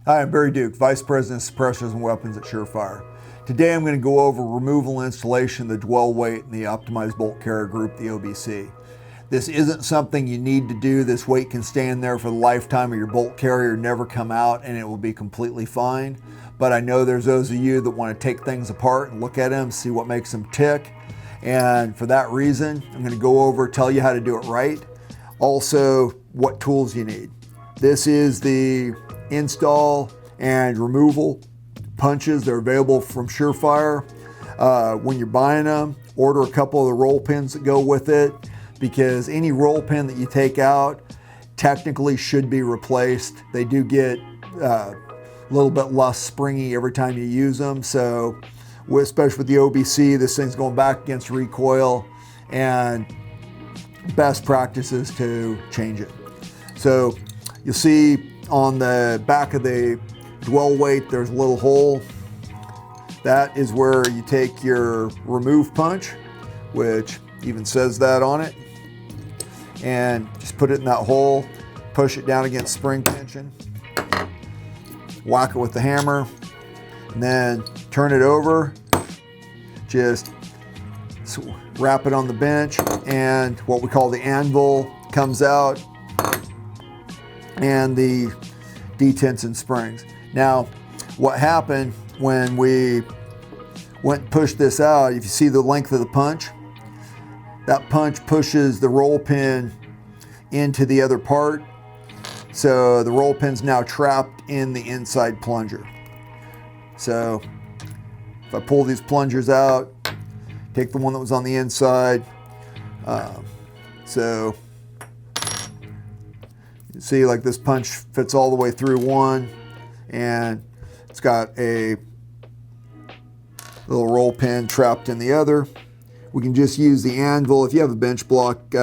Hi, I'm Barry Duke, Vice President of Suppressors and Weapons at SureFire. Today I'm going to go over removal and installation of the dwell weight and the optimized bolt carrier group, the OBC. This isn't something you need to do. This weight can stay in there for the lifetime of your bolt carrier, never come out, and it will be completely fine. But I know there's those of you that want to take things apart and look at them, see what makes them tick. And for that reason, I'm going to go over, tell you how to do it right. Also, what tools you need. This is the install and removal punches. They're available from SureFire. When you're buying them, order a couple of the roll pins that go with it, because any roll pin that you take out technically should be replaced. They do get a little bit less springy every time you use them. So, especially with the OBC, this thing's going back against recoil, and best practice is to change it. So you'll see on the back of the dwell weight, there's a little hole. That is where you take your remove punch, which even says that on it, and just put it in that hole, push it down against spring tension, whack it with the hammer, and then turn it over, just wrap it on the bench, and what we call the anvil comes out, and the detents and springs. Now, what happened when we went and pushed this out, if you see the length of the punch, that punch pushes the roll pin into the other part. So the roll pin's now trapped in the inside plunger. So if I pull these plungers out, take the one that was on the inside, so you see, like, this punch fits all the way through one, and it's got a little roll pin trapped in the other. We can just use the anvil. If you have a bench block